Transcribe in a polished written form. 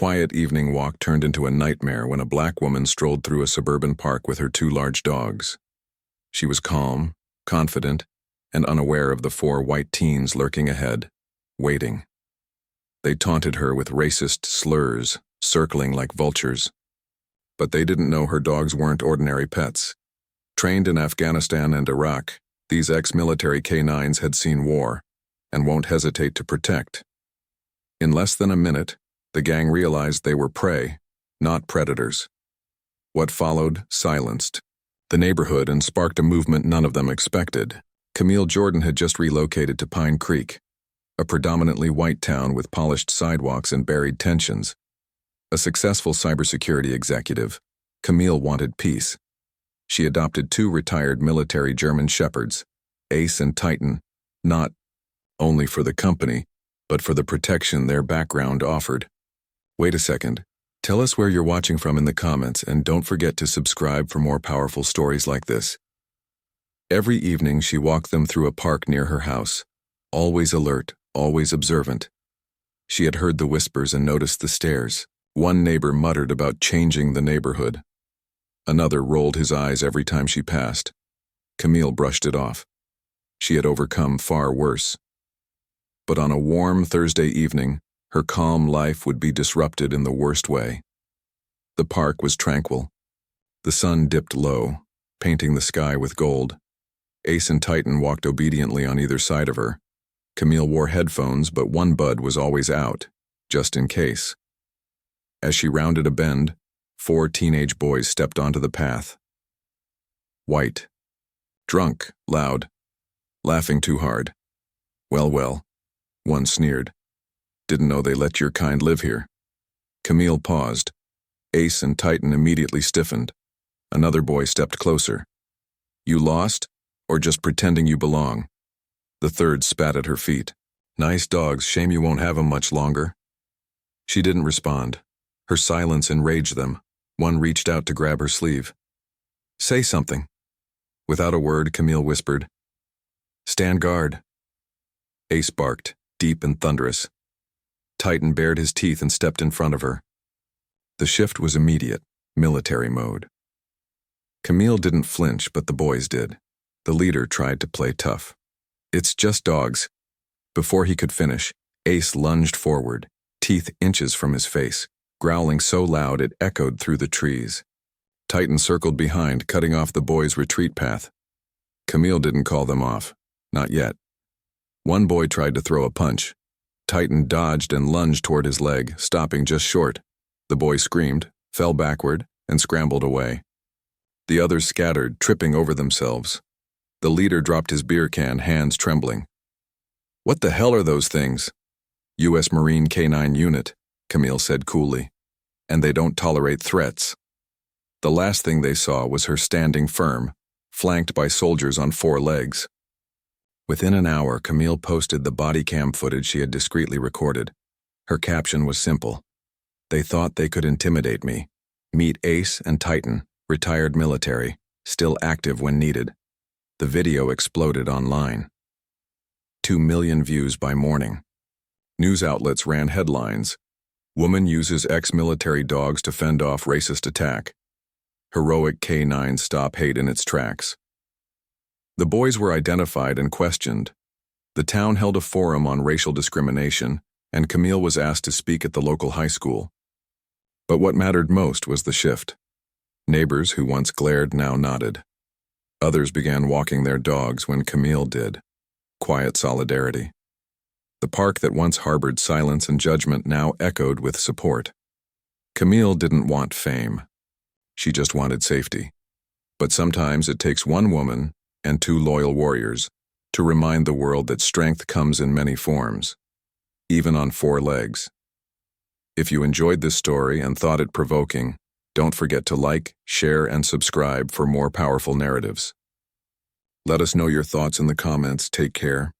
quiet evening walk turned into a nightmare when a black woman strolled through a suburban park with her two large dogs. She was calm, confident, and unaware of the four white teens lurking ahead, waiting. They taunted her with racist slurs, circling like vultures. But they didn't know her dogs weren't ordinary pets. Trained in Afghanistan and Iraq, these ex-military canines had seen war and won't hesitate to protect. In less than a minute, the gang realized they were prey, not predators. What followed silenced the neighborhood and sparked a movement none of them expected. Camille Jordan had just relocated to Pine Creek, a predominantly white town with polished sidewalks and buried tensions. A successful cybersecurity executive, Camille wanted peace. She adopted two retired military German shepherds, Ace and Titan, not only for the company, but for the protection their background offered. Wait a second. Tell us where you're watching from in the comments, and don't forget to subscribe for more powerful stories like this. Every evening she walked them through a park near her house, always alert, always observant. She had heard the whispers and noticed the stares. One neighbor muttered about changing the neighborhood. Another rolled his eyes every time she passed. Camille brushed it off. She had overcome far worse. But on a warm Thursday evening, her calm life would be disrupted in the worst way. The park was tranquil. The sun dipped low, painting the sky with gold. Ace and Titan walked obediently on either side of her. Camille wore headphones, but one bud was always out, just in case. As she rounded a bend, four teenage boys stepped onto the path. White. Drunk, loud, laughing too hard. Well, one sneered. Didn't know they let your kind live here. Camille paused. Ace and Titan immediately stiffened. Another boy stepped closer. You lost, or just pretending you belong? The third spat at her feet. Nice dogs, shame you won't have 'em much longer. She didn't respond. Her silence enraged them. One reached out to grab her sleeve. Say something. Without a word, Camille whispered, Stand guard. Ace barked, deep and thunderous. Titan bared his teeth and stepped in front of her. The shift was immediate, military mode. Camille didn't flinch, but the boys did. The leader tried to play tough. It's just dogs. Before he could finish, Ace lunged forward, teeth inches from his face, growling so loud it echoed through the trees. Titan circled behind, cutting off the boys' retreat path. Camille didn't call them off. Not yet. One boy tried to throw a punch. Titan dodged and lunged toward his leg, stopping just short. The boy screamed, fell backward, and scrambled away. The others scattered, tripping over themselves. The leader dropped his beer can, hands trembling. What the hell are those things? U.S. Marine K-9 unit, Camille said coolly. And they don't tolerate threats. The last thing they saw was her standing firm, flanked by soldiers on four legs. Within an hour, Camille posted the body cam footage she had discreetly recorded. Her caption was simple. They thought they could intimidate me. Meet Ace and Titan, retired military, still active when needed. The video exploded online. 2 million views by morning. News outlets ran headlines. Woman uses ex-military dogs to fend off racist attack. Heroic K-9 stop hate in its tracks. The boys were identified and questioned. The town held a forum on racial discrimination, and Camille was asked to speak at the local high school. But what mattered most was the shift. Neighbors who once glared now nodded. Others began walking their dogs when Camille did. Quiet solidarity. The park that once harbored silence and judgment now echoed with support. Camille didn't want fame. She just wanted safety. But sometimes it takes one woman and two loyal warriors to remind the world that strength comes in many forms, even on four legs. If you enjoyed this story and thought it provoking, don't forget to like, share, and subscribe for more powerful narratives. Let us know your thoughts in the comments. Take care.